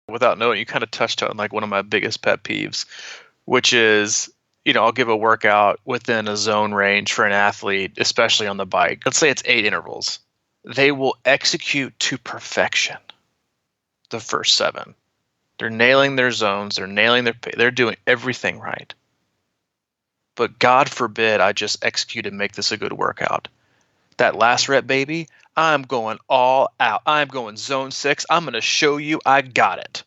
without knowing, you kind of touched on like one of my biggest pet peeves, which is, I'll give a workout within a zone range for an athlete, especially on the bike. Let's say it's 8 intervals. They will execute to perfection the first 7. They're nailing their zones. They're doing everything right. But God forbid I just execute and make this a good workout. That last rep, baby, I'm going all out. I'm going zone 6. I'm going to show you I got it.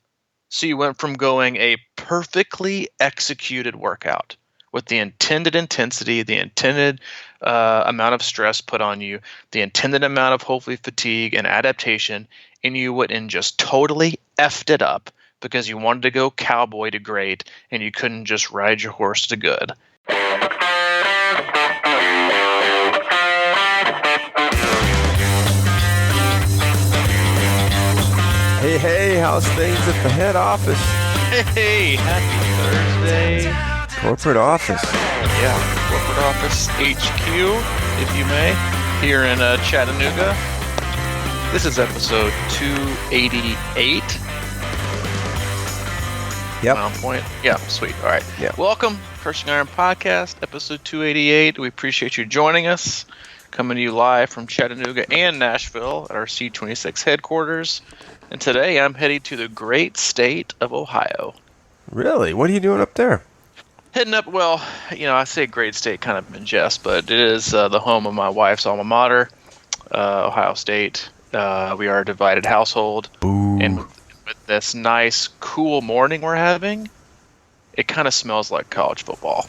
So you went from going a perfectly executed workout with the intended intensity, the intended amount of stress put on you, the intended amount of hopefully fatigue and adaptation, and you went and just totally effed it up because you wanted to go cowboy to great and you couldn't just ride your horse to good. Hey, how's things at the head office? Hey, happy Thursday. Corporate office. Yeah, corporate office HQ, if you may, here in Chattanooga. This is episode 288. Yep. On point. Yeah, sweet. All right. Yep. Welcome, Crushing Iron Podcast, episode 288. We appreciate you joining us. Coming to you live from Chattanooga and Nashville at our C26 headquarters. And today I'm heading to the great state of Ohio. Really? What are you doing up there? Heading up, well, I say great state kind of in jest, but it is the home of my wife's alma mater, Ohio State. We are a divided household. Boo. And with this nice, cool morning we're having, it kind of smells like college football.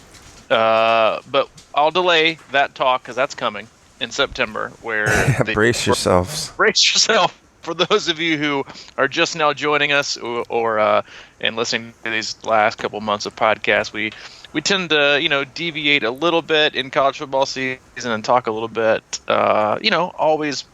But I'll delay that talk because that's coming in September. Where Brace yourselves. Brace yourself. For those of you who are just now joining us or and listening to these last couple months of podcasts, we tend to deviate a little bit in college football season and talk a little bit, always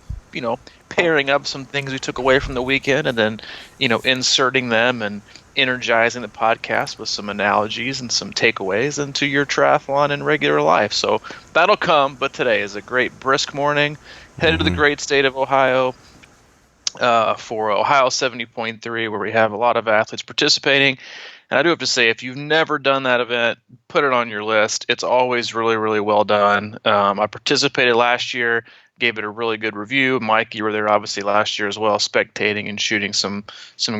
pairing up some things we took away from the weekend and then inserting them and energizing the podcast with some analogies and some takeaways into your triathlon and regular life. So that'll come, but today is a great brisk morning. Headed to the great state of Ohio. For Ohio 70.3, where we have a lot of athletes participating. And I do have to say, if you've never done that event, put it on your list. It's always really, really well done. I participated last year, gave it a really good review. Mike, you were there obviously last year as well, spectating and shooting some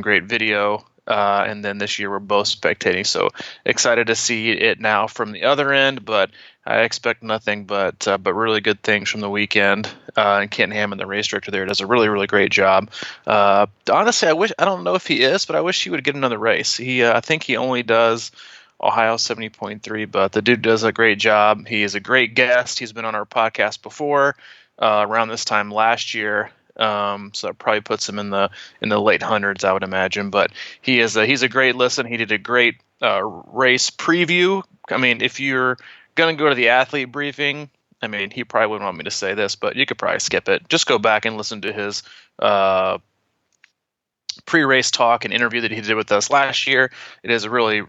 great video. And then this year we're both spectating. So excited to see it now from the other end, but I expect nothing but really good things from the weekend. And Kent Hammond, the race director there, does a really, really great job. Honestly, I don't know if he is, but I wish he would get another race. I think he only does Ohio 70.3, but the dude does a great job. He is a great guest. He's been on our podcast before, around this time last year. So that probably puts him in the late hundreds, I would imagine. But he's a great listen. He did a great race preview. I mean, if you're going to go to the athlete briefing, I mean, he probably wouldn't want me to say this, but you could probably skip it. Just go back and listen to his pre-race talk and interview that he did with us last year. It's really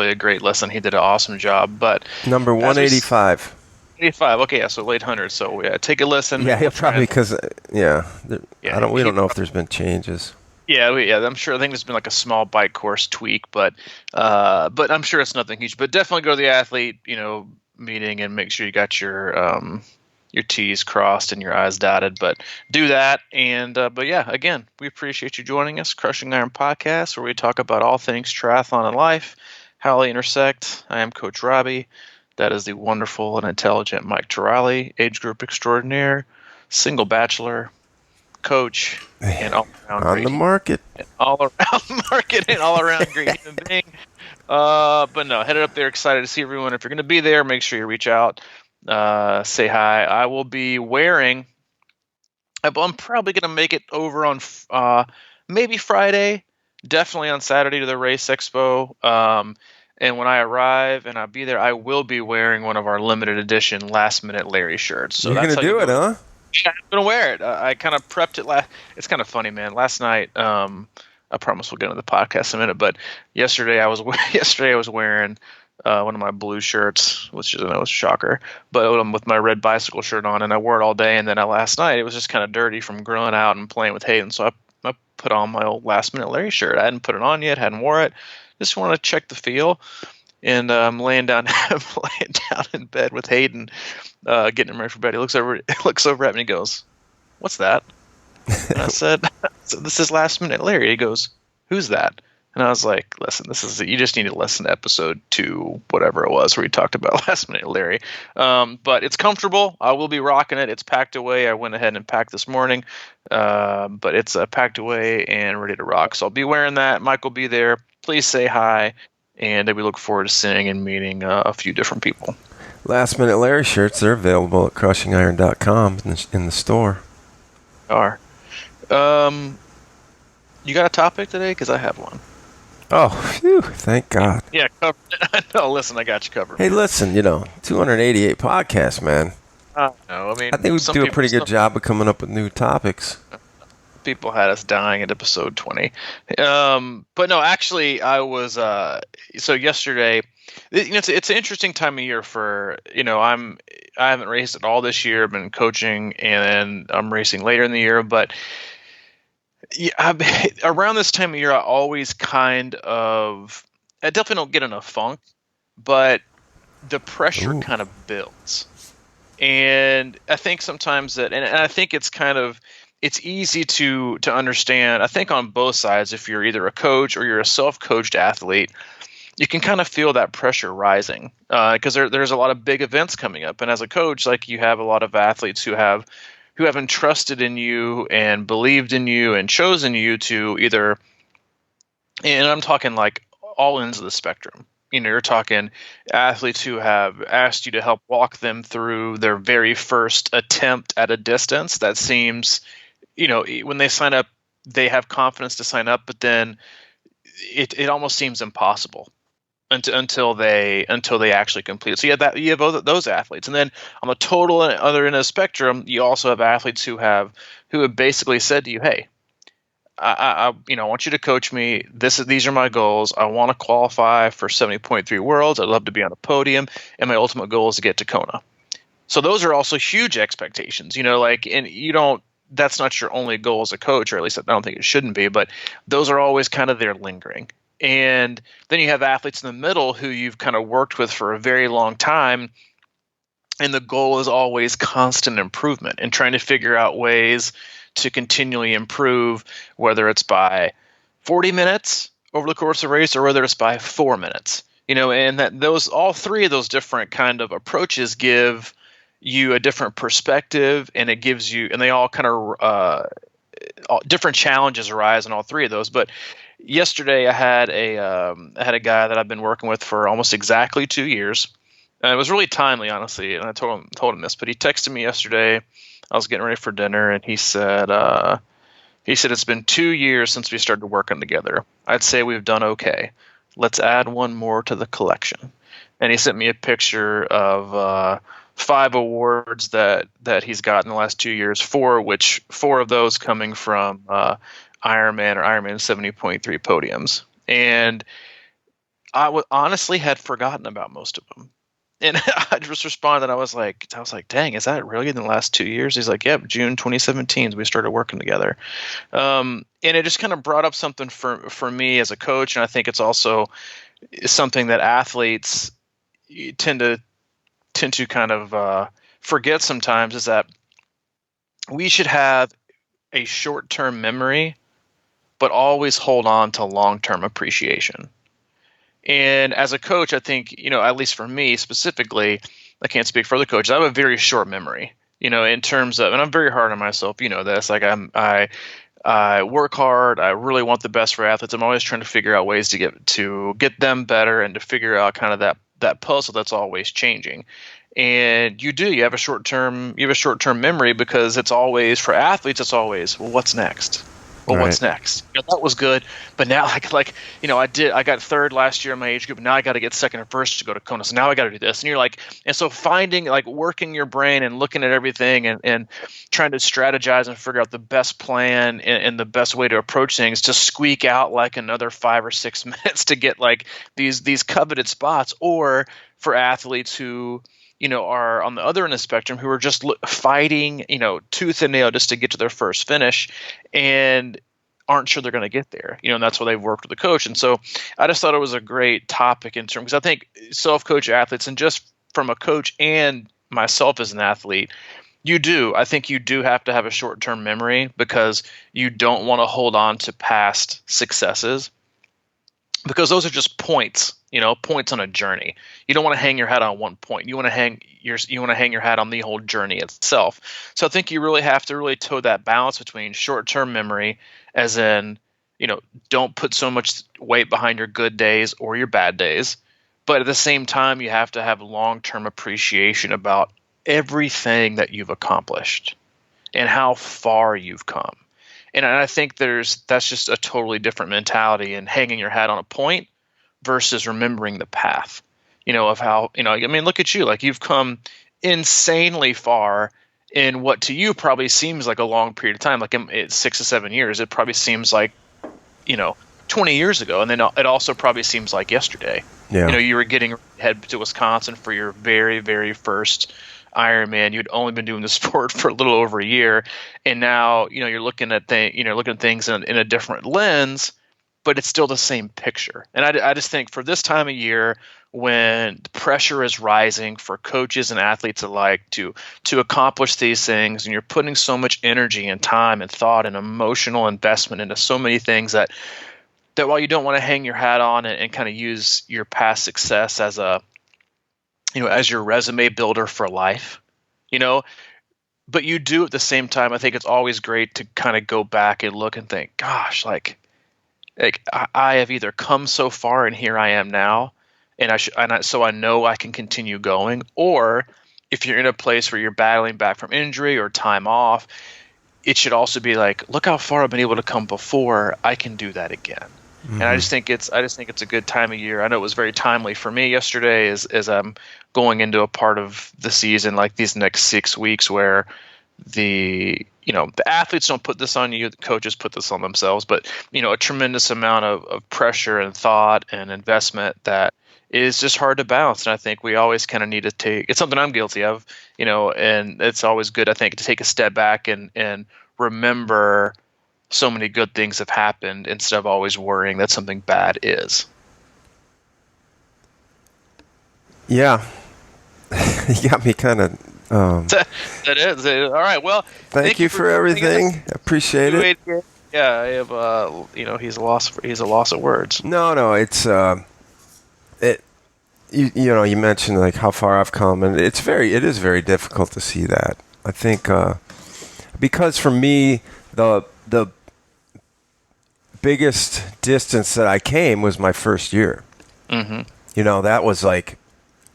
a great listen. He did an awesome job. But number 185. 85. Okay, yeah, so late hundreds. So yeah, take a listen. Yeah, probably because we don't know if there's been changes. Yeah, I'm sure. I think there's been like a small bike course tweak, but I'm sure it's nothing huge. But definitely go to the athlete, meeting and make sure you got your T's crossed and your I's dotted. But do that. And but yeah, again, we appreciate you joining us, Crushing Iron Podcast, where we talk about all things triathlon and life, how they intersect. I am Coach Robbie. That is the wonderful and intelligent Mike Tirali, age group extraordinaire, single bachelor, coach, and all around on the market. All around market and all around great human being. But no, headed up there, excited to see everyone. If you're going to be there, make sure you reach out, say hi. I will be wearing. I'm probably going to make it over on maybe Friday, definitely on Saturday to the Race Expo. And when I arrive and I'll be there, I will be wearing one of our limited edition last minute Larry shirts. So you're going to do it, huh? Yeah, I'm going to wear it. I kind of prepped it. It's kind of funny, man. Last night, I promise we'll get into the podcast in a minute, but yesterday I was wearing one of my blue shirts, which is, I know, is a shocker, but with my red bicycle shirt on, and I wore it all day. And then last night it was just kind of dirty from grilling out and playing with Hayden. So I put on my old Last Minute Larry shirt. I hadn't put it on yet, hadn't wore it. Just wanted to check the feel. And I'm laying down in bed with Hayden, getting him ready for bed. He looks over at me and he goes, "What's that?" And I said, "This is Last Minute Larry." He goes, "Who's that?" And I was like, "Listen, you just need to listen to episode 2, whatever it was, where we talked about Last Minute Larry." But it's comfortable. I will be rocking it. It's packed away. I went ahead and packed this morning, but it's packed away and ready to rock. So I'll be wearing that. Mike will be there. Please say hi, and we look forward to seeing and meeting a few different people. Last Minute Larry shirts, they're available at crushingiron.com in the store. Are. You got a topic today? Because I have one. Oh, phew, thank God. Yeah, covered it. No, listen, I got you covered. Hey, listen, 288 podcasts, man. No, I think we do a pretty good job of coming up with new topics. People had us dying at episode 20. But no, actually, I was, so yesterday, it's an interesting time of year for, I haven't raced at all this year. I've been coaching and I'm racing later in the year, but yeah, around this time of year, I definitely don't get in a funk, but the pressure kind of builds. And I think sometimes and I think it's it's easy to understand, I think on both sides, if you're either a coach or you're a self-coached athlete, you can kind of feel that pressure rising because there's a lot of big events coming up. And as a coach, like you have a lot of athletes who have entrusted in you and believed in you and chosen you to either, and I'm talking like all ends of the spectrum. You're talking athletes who have asked you to help walk them through their very first attempt at a distance that seems, when they sign up, they have confidence to sign up, but then it almost seems impossible until they actually complete it. So you have those athletes, and then on the total other end of the spectrum, you also have athletes who have basically said to you, "Hey, I want you to coach me. These are my goals. I want to qualify for 70.3 Worlds. I'd love to be on a podium, and my ultimate goal is to get to Kona." So those are also huge expectations, and you don't. That's not your only goal as a coach, or at least I don't think it shouldn't be. But those are always kind of there lingering. And then you have athletes in the middle who you've kind of worked with for a very long time, and the goal is always constant improvement and trying to figure out ways to continually improve, whether it's by 40 minutes over the course of a race or whether it's by 4 minutes. And that all three of those different kind of approaches give you a different perspective, and it gives you, and they all kind of different challenges arise in all three of those. But yesterday I had a guy that I've been working with for almost exactly 2 years. And it was really timely, honestly, and I told him this, but he texted me yesterday. I was getting ready for dinner, and he said it's been 2 years since we started working together. I'd say we've done okay. Let's add one more to the collection. And he sent me a picture of 5 awards that he's got in the last 2 years, 4 of those coming from Ironman or Ironman 70.3 podiums. And I honestly had forgotten about most of them. And I just responded, I was like, dang, is that really in the last 2 years? He's like, yep, June 2017, we started working together. And it just kind of brought up something for me as a coach. And I think it's also something that athletes tend to kind of forget sometimes, is that we should have a short-term memory, but always hold on to long-term appreciation. And as a coach, I think, at least for me specifically, I can't speak for other coaches, I have a very short memory, in terms of, and I'm very hard on myself, this, like I work hard. I really want the best for athletes. I'm always trying to figure out ways to get them better and to figure out kind of that puzzle that's always changing. And you have a short-term memory, because it's always, for athletes, it's always, well, what's next? Well, right. What's next? That was good, but now I got third last year in my age group. Now I got to get second or first to go to Kona. So now I got to do this. And you're like, and so finding, working your brain and looking at everything and trying to strategize and figure out the best plan and the best way to approach things to squeak out another 5 or 6 minutes to get these coveted spots. Or for athletes who, are on the other end of the spectrum, who are just fighting, tooth and nail just to get to their first finish. And aren't sure they're going to get there, and that's why they've worked with the coach. And so I just thought it was a great topic in terms, because I think self-coach athletes, and just from a coach and myself as an athlete, I think you do have to have a short-term memory, because you don't want to hold on to past successes, because those are just points, points on a journey. You don't want to hang your hat on one point. You want to hang your hat on the whole journey itself. So I think you really have to really toe that balance between short-term memory, as in, don't put so much weight behind your good days or your bad days, but at the same time, you have to have long-term appreciation about everything that you've accomplished and how far you've come. And I think that's just a totally different mentality in hanging your hat on a point versus remembering the path, of how, look at you, like you've come insanely far in what to you probably seems like a long period of time, like it's 6 to 7 years. It probably seems like, 20 years ago. And then it also probably seems like yesterday. Yeah. You were getting head to Wisconsin for your very, very first Ironman. You'd only been doing the sport for a little over a year, and now you're looking at things in a different lens, but it's still the same picture. And I just think for this time of year, when the pressure is rising for coaches and athletes alike to accomplish these things, and you're putting so much energy and time and thought and emotional investment into so many things, that while you don't want to hang your hat on and kind of use your past success as as your resume builder for life, but you do at the same time, I think it's always great to kind of go back and look and think, gosh, like I have either come so far and here I am now, so I know I can continue going, or if you're in a place where you're battling back from injury or time off, it should also be like, look how far I've been able to come before, I can do that again. Mm-hmm. And I just think it's a good time of year. I know it was very timely for me yesterday as I'm going into a part of the season, like these next 6 weeks, where the athletes don't put this on you, the coaches put this on themselves, but a tremendous amount of pressure and thought and investment that is just hard to balance. And I think we always kind of need to it's something I'm guilty of, and it's always good, I think, to take a step back and remember so many good things have happened instead of always worrying that something bad is. Yeah. You got me kind of. That is all right. Well, thank you for everything. Appreciate it. Yeah, I have. He's a loss of words. No. It's You mentioned like how far I've come, and it is very difficult to see that. I think because for me the biggest distance that I came was my first year. Mm-hmm. That was like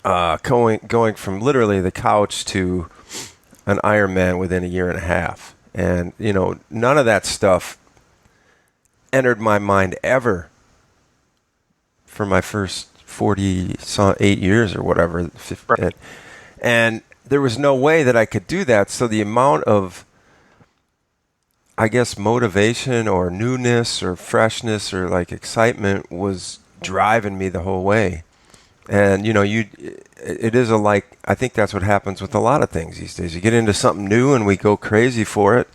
going from literally the couch to an Ironman within a year and a half. And, none of that stuff entered my mind ever for my first 48 years or whatever. Right. And there was no way that I could do that. So the amount of, I guess, motivation or newness or freshness or like excitement was driving me the whole way. And, it is I think that's what happens with a lot of things these days. You get into something new and we go crazy for it.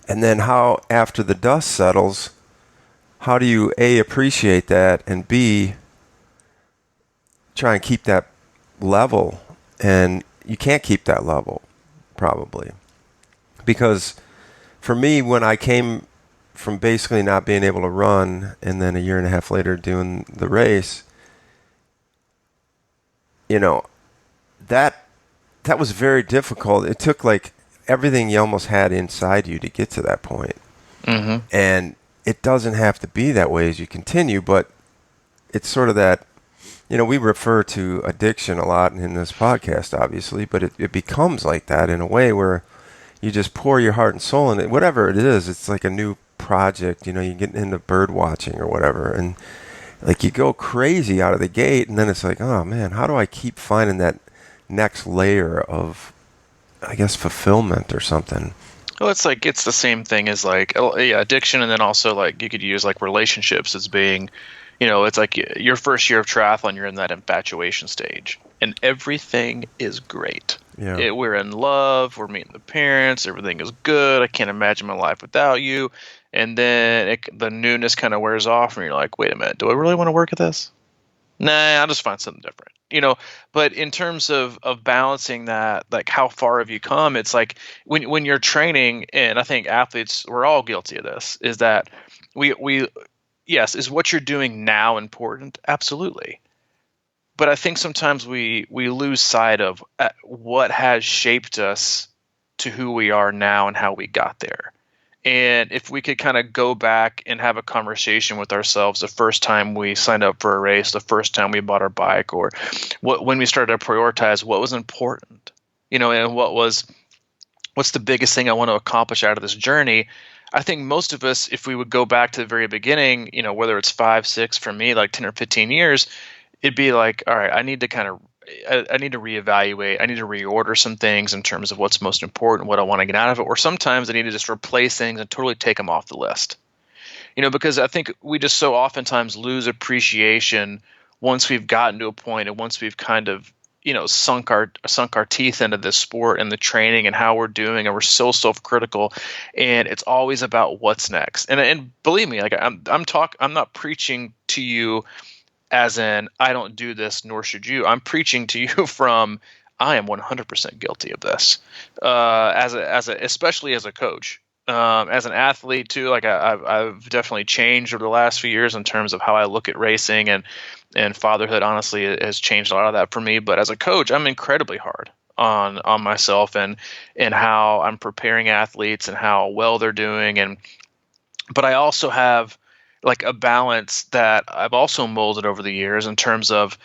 And then how, after the dust settles, how do you A, appreciate that, and B, try and keep that level? And you can't keep that level, probably. Because for me, when I came from basically not being able to run and then a year and a half later doing the race, that was very difficult. It took like everything you almost had inside you to get to that point. Mm-hmm. And it doesn't have to be that way as you continue, but it's sort of that, we refer to addiction a lot in this podcast, obviously, but it becomes like that in a way where you just pour your heart and soul in it. Whatever it is, it's like a new project. You get into bird watching or whatever, and like you go crazy out of the gate, and then it's like, oh man, how do I keep finding that next layer of, I guess, fulfillment or something? Well, it's the same thing as like addiction, and then also like you could use like relationships as being, it's like your first year of triathlon, you're in that infatuation stage, and everything is great. Yeah. We're in love, we're meeting the parents, everything is good. I can't imagine my life without you. and then the newness kind of wears off, and you're like, wait a minute, do I really want to work at this? Nah, I'll just find something different. But in terms of balancing that, like how far have you come? It's like when you're training, and I think athletes, we're all guilty of this, is that we yes, is what you're doing now important? Absolutely. But I think sometimes we lose sight of what has shaped us to who we are now and how we got there. And if we could kind of go back and have a conversation with ourselves the first time we signed up for a race, the first time we bought our bike, or when we started to prioritize what was important, and what's the biggest thing I want to accomplish out of this journey. I think most of us, if we would go back to the very beginning, whether it's 5, 6, for me, like 10 or 15 years, it'd be like, all right, I need to reevaluate. I need to reorder some things in terms of what's most important, what I want to get out of it. Or sometimes I need to just replace things and totally take them off the list. Because I think we just so oftentimes lose appreciation once we've gotten to a point, and once we've kind of, sunk our teeth into this sport and the training and how we're doing, and we're so self-critical, and it's always about what's next. And believe me, like I'm not preaching to you as in, I don't do this, nor should you. I'm preaching to you from, I am 100% guilty of this. Especially as a coach, as an athlete too. Like I've definitely changed over the last few years in terms of how I look at racing, and fatherhood. Honestly, has changed a lot of that for me. But as a coach, I'm incredibly hard on myself and how I'm preparing athletes and how well they're doing. But I also have like a balance that I've also molded over the years in terms of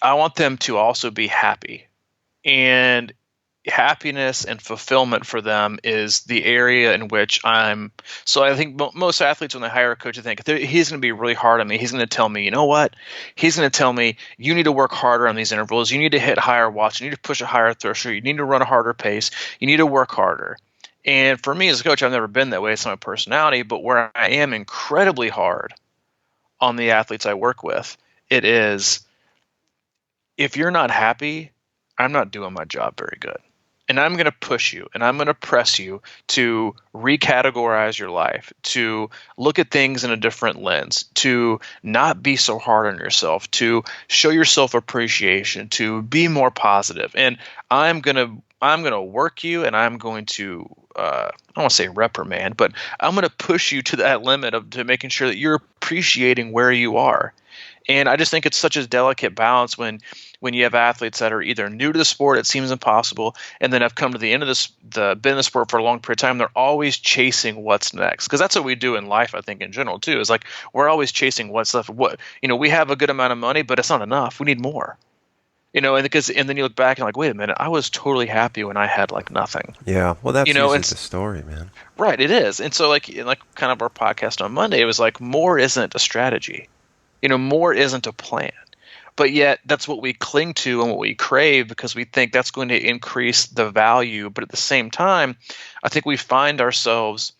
I want them to also be happy, and happiness and fulfillment for them is the area in which so I think most athletes, when they hire a coach, they think he's going to be really hard on me. He's going to tell me, you know what? He's going to tell me, you need to work harder on these intervals. You need to hit higher watts. You need to push a higher threshold. You need to run a harder pace. You need to work harder. And for me as a coach, I've never been that way. It's not my personality. But where I am incredibly hard on the athletes I work with, it is, if you're not happy, I'm not doing my job very good. And I'm going to push you, and I'm going to press you to recategorize your life, to look at things in a different lens, to not be so hard on yourself, to show yourself appreciation, to be more positive. And I'm going to work you, and I'm going to I don't want to say reprimand, but I'm going to push you to that limit to making sure that you're appreciating where you are. And I just think it's such a delicate balance when you have athletes that are either new to the sport, it seems impossible, and then have come to the end of been in the sport for a long period of time. They're always chasing what's next, because that's what we do in life. I think in general too is like we're always chasing what's left. We have a good amount of money, but it's not enough. We need more. And then you look back and like, wait a minute, I was totally happy when I had like nothing. Yeah, well, that's usually the story, man. Right, it is. And so like kind of our podcast on Monday, it was like more isn't a strategy. More isn't a plan. But yet that's what we cling to and what we crave, because we think that's going to increase the value. But at the same time, I think we find ourselves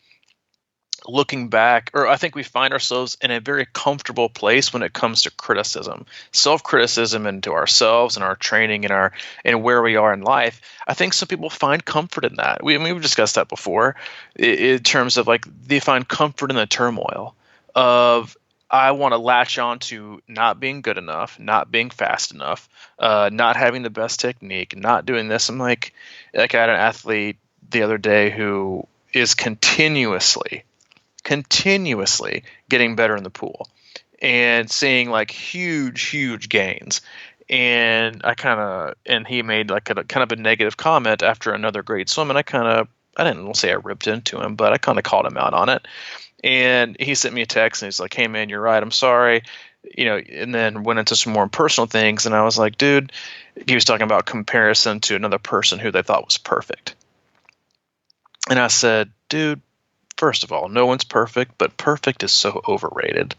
looking back, or I think we find ourselves in a very comfortable place when it comes to criticism, self-criticism into ourselves and our training and where we are in life. I think some people find comfort in that. We've discussed that before in terms of like they find comfort in the turmoil of, I want to latch on to not being good enough, not being fast enough, not having the best technique, not doing this. I'm like I had an athlete the other day who is continuously getting better in the pool and seeing like huge gains. And he made like kind of a negative comment after another great swim. And I didn't want to say I ripped into him, but I kind of called him out on it. And he sent me a text and he's like, hey man, you're right. I'm sorry. And then went into some more personal things. And I was like, dude, he was talking about comparison to another person who they thought was perfect. And I said, dude, first of all, no one's perfect, but perfect is so overrated.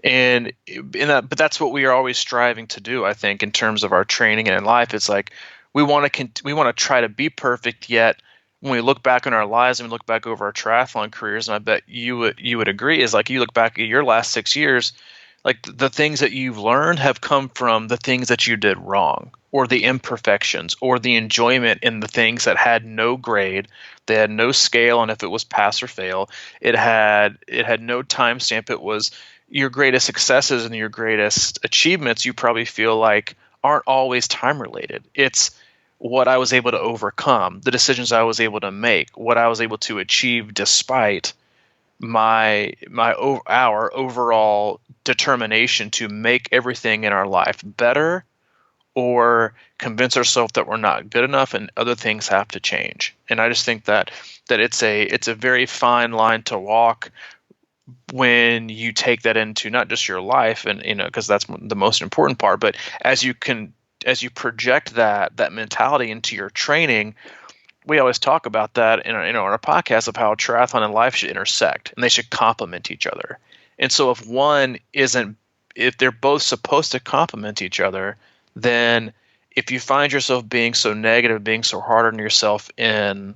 But that's what we are always striving to do, I think, in terms of our training and in life. It's like we want to try to be perfect, yet when we look back on our lives and we look back over our triathlon careers, and I bet you would agree, is like you look back at your last 6 years, Like the things that you've learned have come from the things that you did wrong, or the imperfections, or the enjoyment in the things that had no grade. They had no scale on if it was pass or fail. It had no timestamp. It was your greatest successes and your greatest achievements. You probably feel like aren't always time related. It's what I was able to overcome, the decisions I was able to make, what I was able to achieve despite our overall determination to make everything in our life better, or convince ourselves that we're not good enough and other things have to change. And I just think that it's a very fine line to walk when you take that into not just your life, and because that's the most important part, but as you project that mentality into your training. We always talk about that in our podcast of how triathlon and life should intersect and they should complement each other. And so if they're both supposed to complement each other, then if you find yourself being so negative, being so hard on yourself in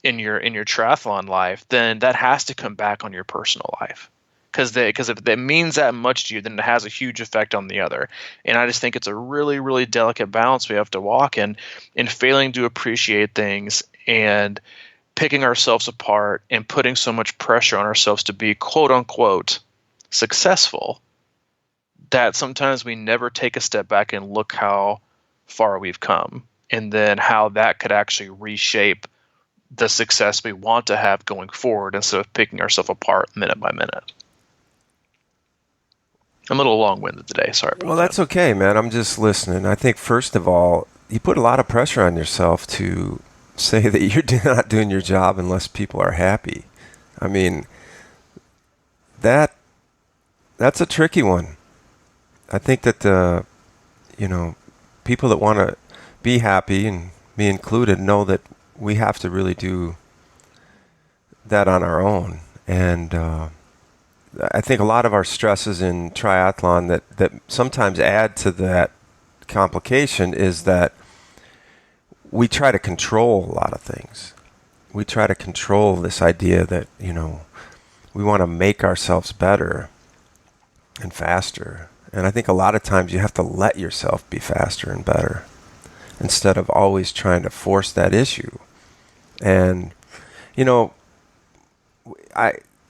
your triathlon life, then that has to come back on your personal life. Because if that means that much to you, then it has a huge effect on the other. And I just think it's a really, really delicate balance we have to walk in failing to appreciate things and picking ourselves apart and putting so much pressure on ourselves to be quote unquote successful that sometimes we never take a step back and look how far we've come, and then how that could actually reshape the success we want to have going forward instead of picking ourselves apart minute by minute. I'm a little long-winded today. Sorry about that. Well, that's okay, man. I'm just listening. I think, first of all, you put a lot of pressure on yourself to say that you're not doing your job unless people are happy. I mean, that's a tricky one. I think that, people that want to be happy, and me included, know that we have to really do that on our own. And I think a lot of our stresses in triathlon that sometimes add to that complication is that we try to control a lot of things. We try to control this idea that, we want to make ourselves better and faster. And I think a lot of times you have to let yourself be faster and better instead of always trying to force that issue. And,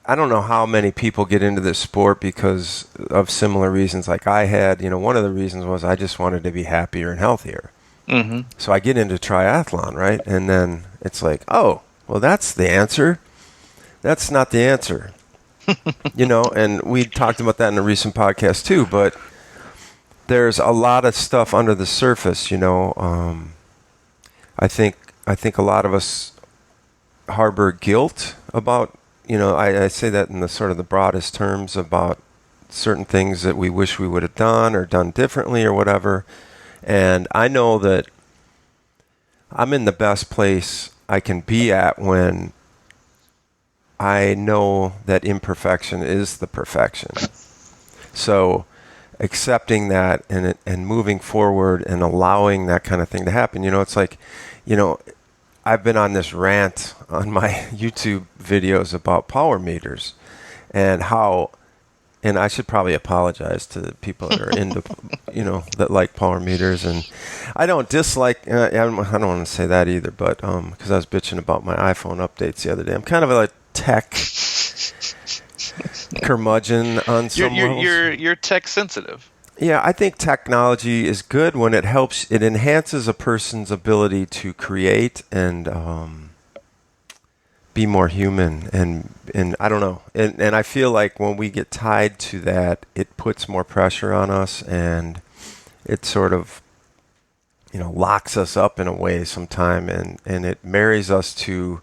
I don't know how many people get into this sport because of similar reasons like I had. One of the reasons was I just wanted to be happier and healthier. Mm-hmm. So I get into triathlon, right? And then it's like, oh, well, that's the answer. That's not the answer. And we talked about that in a recent podcast too, but there's a lot of stuff under the surface, I think a lot of us harbor guilt about, I say that in the sort of the broadest terms about certain things that we wish we would have done or done differently or whatever. And I know that I'm in the best place I can be at when I know that imperfection is the perfection. So accepting that and moving forward and allowing that kind of thing to happen. It's like, I've been on this rant on my YouTube videos about power meters and I should probably apologize to the people that are into, that like power meters. And I don't dislike, I don't want to say that either, but because I was bitching about my iPhone updates the other day. I'm kind of a tech curmudgeon on some levels. You're tech sensitive. Yeah, I think technology is good when it enhances a person's ability to create and be more human. And I don't know. And I feel like when we get tied to that, it puts more pressure on us, and it sort of, locks us up in a way sometime, and it marries us to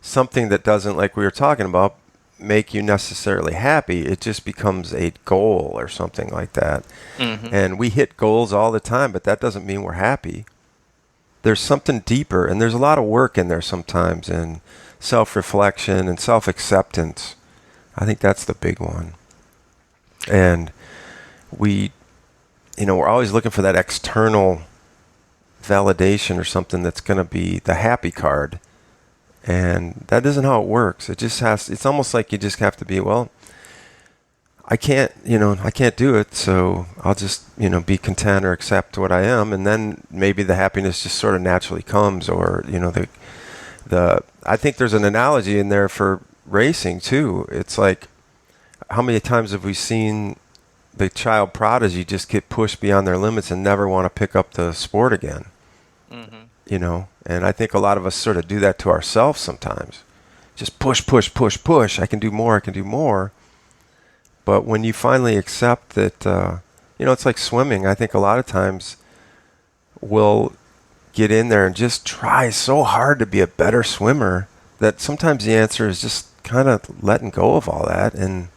something that doesn't, like we were talking about, make you necessarily happy. It just becomes a goal or something like that. Mm-hmm. And we hit goals all the time, but that doesn't mean we're happy. There's something deeper, and there's a lot of work in there sometimes, and self-reflection and self-acceptance. I think that's the big one. And we're always looking for that external validation or something that's going to be the happy card. And that isn't how it works. It's almost like you just have to be, well, I can't do it, so I'll just, be content or accept what I am, and then maybe the happiness just sort of naturally comes, or, I think there's an analogy in there for racing too. It's like, how many times have we seen the child prodigy just get pushed beyond their limits and never want to pick up the sport again? And I think a lot of us sort of do that to ourselves sometimes. Just push, push, push, push. I can do more. I can do more. But when you finally accept that, it's like swimming. I think a lot of times we'll get in there and just try so hard to be a better swimmer that sometimes the answer is just kind of letting go of all that and,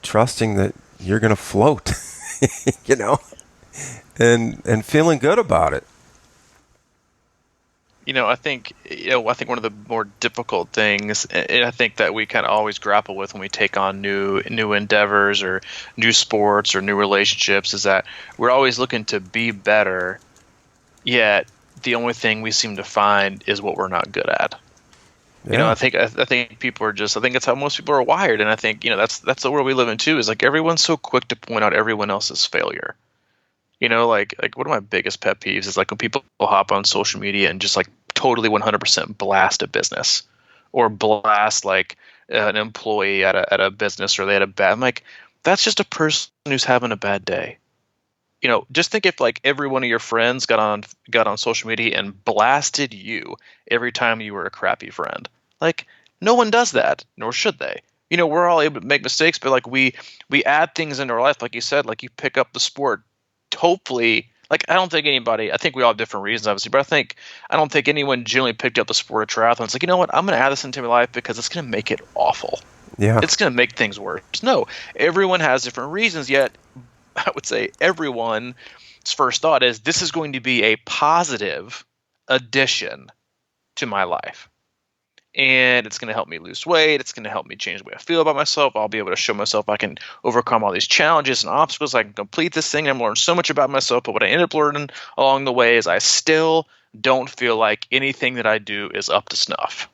trusting that you're going to float, and feeling good about it. I think one of the more difficult things, and I think that we kind of always grapple with when we take on new endeavors or new sports or new relationships, is that we're always looking to be better, yet the only thing we seem to find is what we're not good at. Yeah. I think people are I think it's how most people are wired, and I think that's the world we live in too. Is like everyone's so quick to point out everyone else's failure. Like one of my biggest pet peeves is like when people hop on social media and just like totally 100% blast a business or blast like an employee at a business, or they had a bad. I'm like, that's just a person who's having a bad day. Just think if like every one of your friends got on social media and blasted you every time you were a crappy friend. Like, no one does that, nor should they. We're all able to make mistakes, but like we add things into our life, like you said, like you pick up the sport. Hopefully, like I think we all have different reasons, obviously, but I don't think anyone generally picked up the sport of triathlon. It's like, you know what, I'm going to add this into my life because it's going to make it awful. Yeah. It's going to make things worse. No, everyone has different reasons, yet I would say everyone's first thought is this is going to be a positive addition to my life. And it's going to help me lose weight. It's going to help me change the way I feel about myself. I'll be able to show myself I can overcome all these challenges and obstacles. I can complete this thing. I'm learning so much about myself. But what I end up learning along the way is I still don't feel like anything that I do is up to snuff.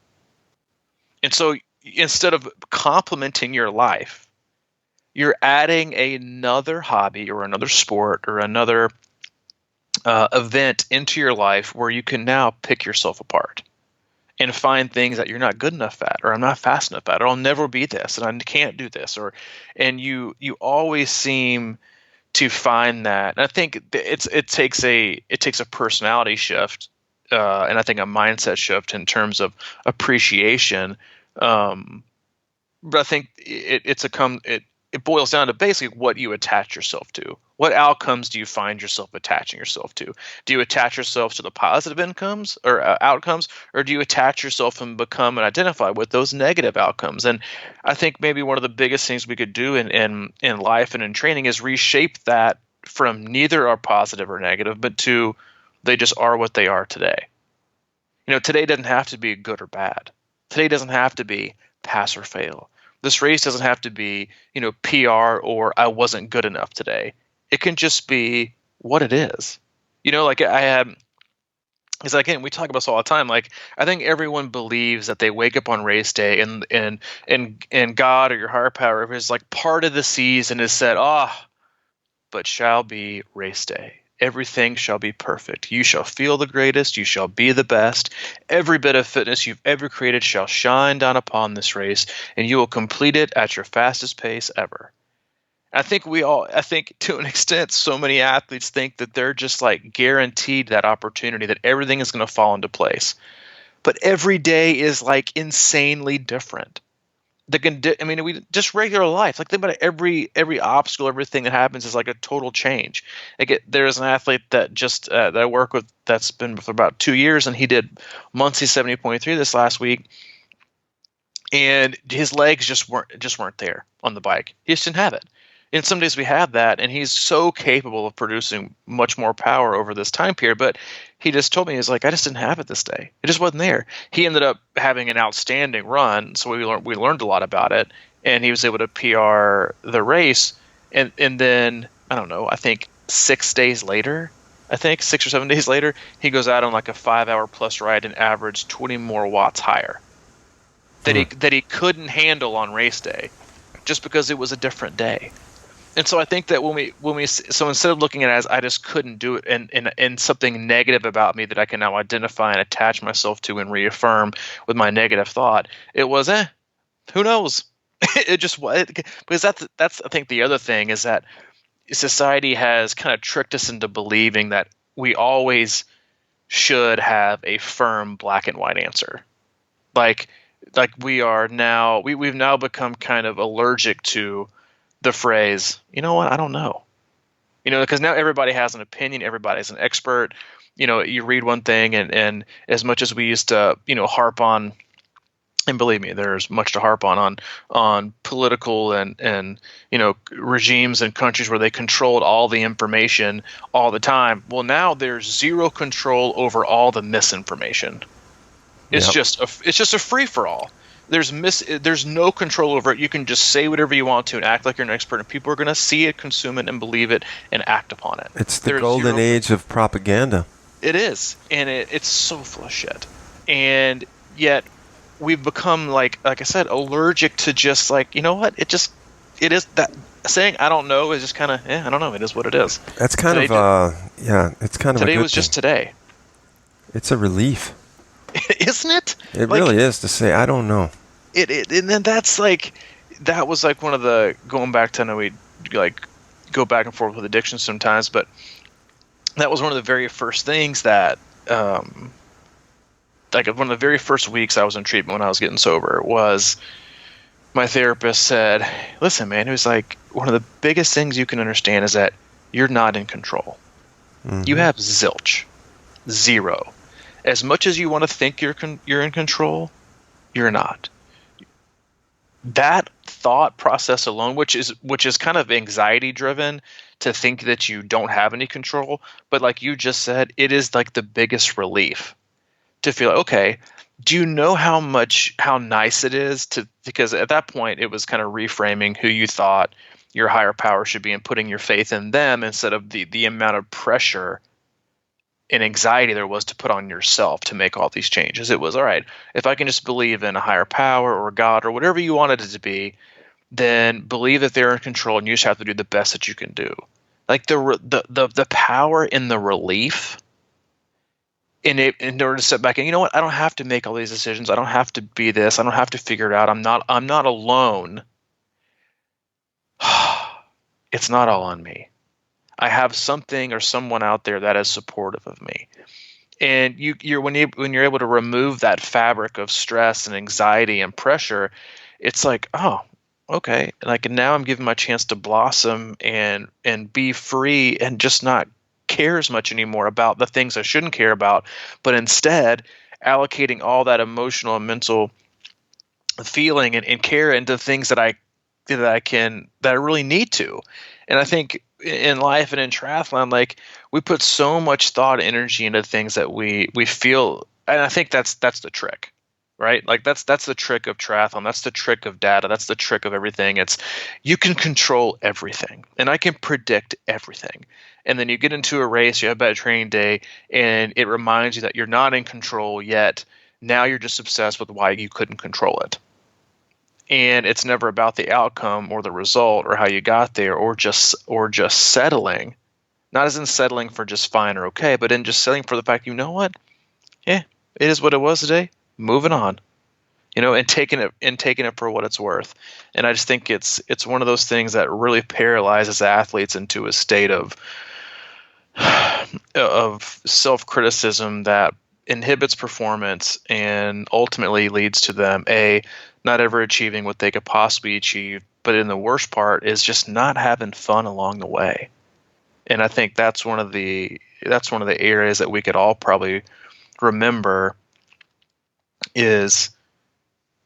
And so instead of complimenting your life, you're adding another hobby or another sport or another event into your life where you can now pick yourself apart and find things that you're not good enough at, or I'm not fast enough at, or I'll never be this, and I can't do this, and you always seem to find that. And I think it takes a personality shift, and I think a mindset shift in terms of appreciation. But I think it boils down to basically what you attach yourself to. What outcomes do you find yourself attaching yourself to? Do you attach yourself to the positive outcomes, or do you attach yourself and become and identify with those negative outcomes? And I think maybe one of the biggest things we could do in life and in training is reshape that from neither are positive or negative, but to they just are what they are today. Today doesn't have to be good or bad. Today doesn't have to be pass or fail. This race doesn't have to be, PR or I wasn't good enough today. It can just be what it is. Like I had, because again, we talk about this all the time. Like I think everyone believes that they wake up on race day and God or your higher power is like part of the season is said, but shall be race day. Everything shall be perfect. You shall feel the greatest. You shall be the best. Every bit of fitness you've ever created shall shine down upon this race, and you will complete it at your fastest pace ever. I think to an extent, so many athletes think that they're just like guaranteed that opportunity, that everything is going to fall into place. But every day is like insanely different. Just regular life. Like think about it, every obstacle, everything that happens is like a total change. There's an athlete that that I work with that's been for about 2 years, and he did Muncie 70.3 this last week, and his legs just weren't there on the bike. He just didn't have it. And some days we have that, and he's so capable of producing much more power over this time period. But he just told me, he's like, I just didn't have it this day. It just wasn't there. He ended up having an outstanding run, so we learned a lot about it, and he was able to PR the race. And then, I don't know, I think 6 days later, 6 or 7 days later, he goes out on like a 5-hour plus ride and averaged 20 more watts higher that he couldn't handle on race day. just because it was a different day. And so I think that so instead of looking at it as I just couldn't do it and something negative about me that I can now identify and attach myself to and reaffirm with my negative thought, it was, who knows? It just was, because that's I think the other thing is that society has kind of tricked us into believing that we always should have a firm black and white answer. Like we've now become kind of allergic to the phrase, you know what, I don't know. Because now everybody has an opinion, everybody's an expert. You read one thing and as much as we used to, harp on, and believe me, there's much to harp on political and regimes and countries where they controlled all the information all the time. Well, now there's zero control over all the misinformation. It's just a free for all. There's no control over it. You can just say whatever you want to and act like you're an expert, and people are going to see it, consume it, and believe it, and act upon it. It's the golden age of propaganda. It is, and it's so full of shit. And yet we've become, like I said, allergic to just you know what? It is that saying I don't know is just kind of I don't know. It is what it is. That's kind of it's kind of today a good was just thing. Today. It's a relief. Isn't it? It really is to say I don't know. And then that was one of the, going back to, I know we go back and forth with addiction sometimes, but that was one of the very first things that one of the very first weeks I was in treatment when I was getting sober was my therapist said, listen, man, it was one of the biggest things you can understand is that you're not in control. Mm-hmm. You have zilch, zero. As much as you want to think you're in control, you're not. That thought process alone, which is kind of anxiety driven, to think that you don't have any control, but like you just said, it is the biggest relief to feel, okay, do you know how nice it is because at that point it was kind of reframing who you thought your higher power should be and putting your faith in them instead of the amount of pressure and anxiety there was to put on yourself to make all these changes. It was, all right, if I can just believe in a higher power or God or whatever you wanted it to be, then believe that they're in control and you just have to do the best that you can do. The power in the relief in order to step back and, you know what, I don't have to make all these decisions. I don't have to be this. I don't have to figure it out. I'm not alone. It's not all on me. I have something or someone out there that is supportive of me. And when you're able to remove that fabric of stress and anxiety and pressure, it's oh, okay. Now I'm given my chance to blossom and be free and just not care as much anymore about the things I shouldn't care about, but instead allocating all that emotional and mental feeling and care into things that I really need to. And I think in life and in triathlon, we put so much thought and energy into things that we feel, and I think that's the trick, right? That's the trick of triathlon. That's the trick of data. That's the trick of everything. It's you can control everything, and I can predict everything. And then you get into a race, you have a bad training day, and it reminds you that you're not in control yet. Now you're just obsessed with why you couldn't control it. And it's never about the outcome or the result or how you got there or just settling, not as in settling for just fine or okay, but in just settling for the fact, you know what? Yeah, it is what it was today. Moving on, and taking it for what it's worth. And I just think it's one of those things that really paralyzes athletes into a state of self-criticism that inhibits performance and ultimately leads to them not ever achieving what they could possibly achieve, but in the worst part is just not having fun along the way. And I think that's one of the areas that we could all probably remember is,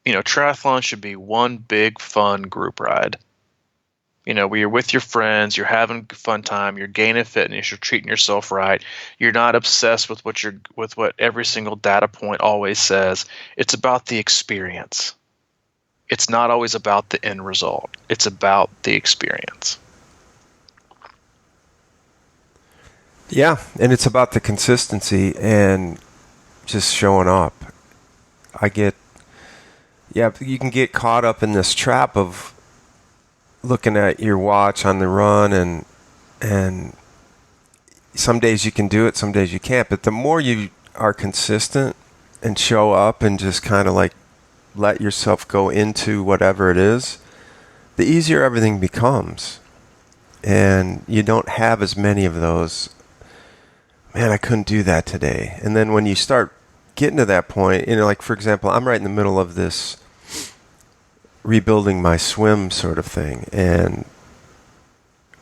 triathlon should be one big fun group ride. Where you're with your friends, you're having a fun time, you're gaining fitness, you're treating yourself right. You're not obsessed with what every single data point always says. It's about the experience. It's not always about the end result. It's about the experience. Yeah, and it's about the consistency and just showing up. You can get caught up in this trap of looking at your watch on the run, and some days you can do it, some days you can't. But the more you are consistent and show up and just kind of like let yourself go into whatever it is, the easier everything becomes. And you don't have as many of those, man, I couldn't do that today. And then when you start getting to that point, like for example, I'm right in the middle of this rebuilding my swim sort of thing. And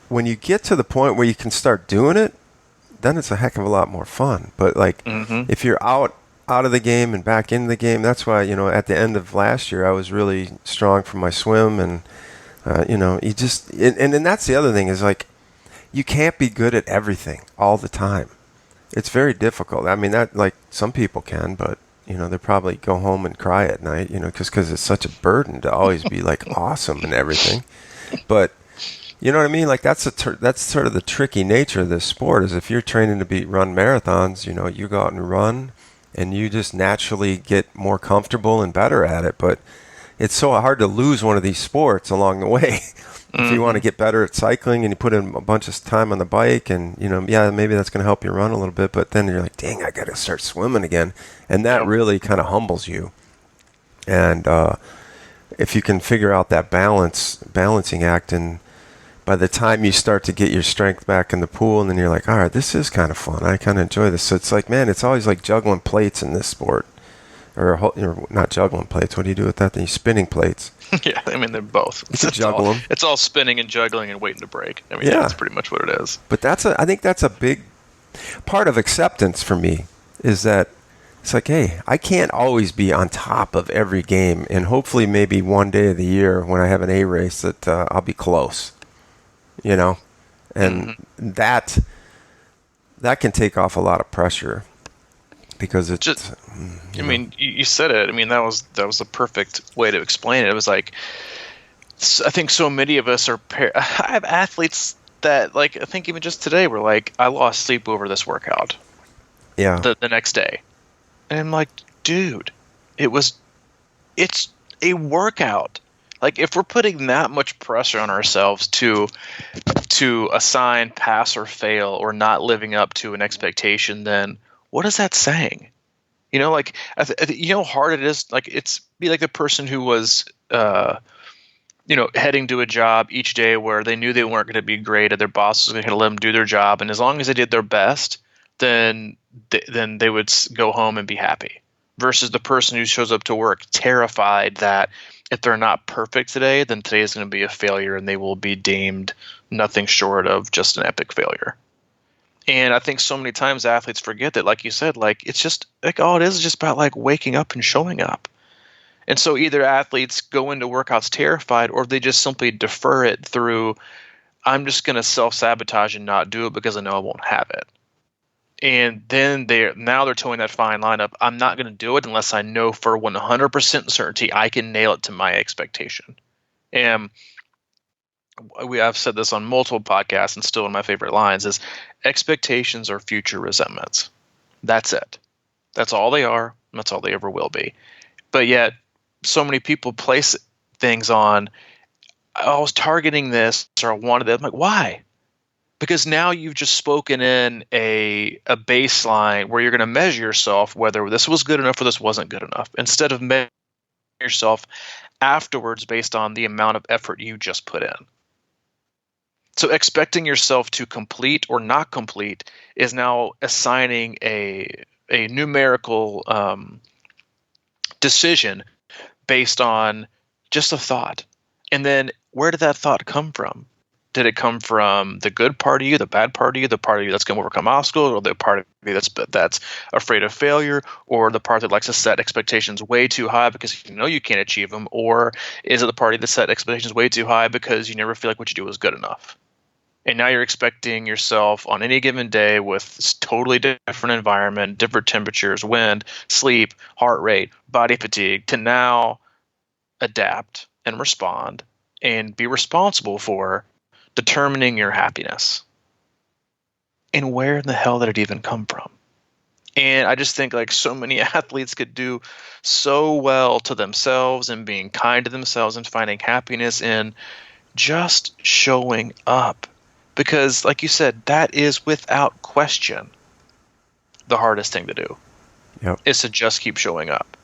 when you get to the point where you can start doing it, then it's a heck of a lot more fun. But like if you're out of the game and back into the game, that's why, at the end of last year, I was really strong for my swim. And, you just, and that's the other thing is like, you can't be good at everything all the time. It's very difficult. I mean, that like some people can, but they probably go home and cry at night, because it's such a burden to always be like awesome and everything. But you know what I mean? Like that's sort of the tricky nature of this sport is if you're training to run marathons, you go out and run, and you just naturally get more comfortable and better at it. But it's so hard to lose one of these sports along the way. If you want to get better at cycling and you put in a bunch of time on the bike and, maybe that's going to help you run a little bit, but then you're like, dang, I got to start swimming again. And that really kind of humbles you. And if you can figure out that balancing act, and by the time you start to get your strength back in the pool, and then you're like, all right, this is kind of fun. I kind of enjoy this. So it's like, man, it's always like juggling plates in this sport. Or not juggling plates. What do you do with that? Then you spinning plates. Yeah, I mean, they're both. It's all spinning and juggling and waiting to break. I mean, that's pretty much what it is. But I think that's a big part of acceptance for me, is that it's like, hey, I can't always be on top of every game, and hopefully maybe one day of the year when I have an A race that I'll be close, and that can take off a lot of pressure. Because it's just, I mean, you said it. I mean, that was the perfect way to explain it. It was like, I think so many of us I have athletes that, like, I think even just today were like, I lost sleep over this workout. Yeah. The next day. And I'm like, dude, it's a workout. Like, if we're putting that much pressure on ourselves to assign pass or fail or not living up to an expectation, then what is that saying? Like, how hard it is. Like, it's be like the person who was, heading to a job each day where they knew they weren't going to be great, and their boss was going to let them do their job, and as long as they did their best, then they would go home and be happy. Versus the person who shows up to work terrified that if they're not perfect today, then today is going to be a failure, and they will be deemed nothing short of just an epic failure. And I think so many times athletes forget that, like you said, like it's just like all it is just about like waking up and showing up. And so either athletes go into workouts terrified, or they just simply defer it through, I'm just going to self-sabotage and not do it because I know I won't have it. And then they're towing that fine line up. I'm not going to do it unless I know for 100% certainty I can nail it to my expectation. And I've said this on multiple podcasts, and still one of my favorite lines is, expectations are future resentments. That's it. That's all they are. And that's all they ever will be. But yet, so many people place things on, I was targeting this, or I wanted that. I'm like, why? Because now you've just spoken in a baseline where you're going to measure yourself whether this was good enough or this wasn't good enough, instead of measuring yourself afterwards based on the amount of effort you just put in. So expecting yourself to complete or not complete is now assigning a numerical decision based on just a thought. And then where did that thought come from? Did it come from the good part of you, the bad part of you, the part of you that's going to overcome obstacles, or the part of you that's afraid of failure, or the part that likes to set expectations way too high because you can't achieve them, or is it the party that set expectations way too high because you never feel like what you do is good enough? And now you're expecting yourself on any given day with totally different environment, different temperatures, wind, sleep, heart rate, body fatigue, to now adapt and respond and be responsible for determining your happiness. And where in the hell did it even come from? And I just think like so many athletes could do so well to themselves and being kind to themselves and finding happiness in just showing up. Because, like you said, that is without question the hardest thing to do. Yep. Is to just keep showing up.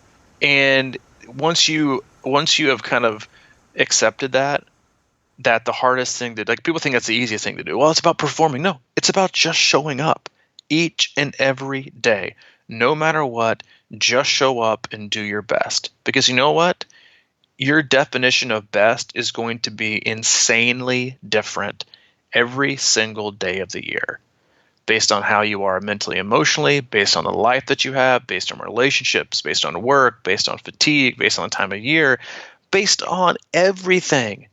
And once you have kind of accepted that the hardest thing to, like, people think that's the easiest thing to do. Well, it's about performing. No, it's about just showing up each and every day. No matter what, just show up and do your best. Because you know what? Your definition of best is going to be insanely different every single day of the year, based on how you are mentally, emotionally, based on the life that you have, based on relationships, based on work, based on fatigue, based on the time of year, based on everything.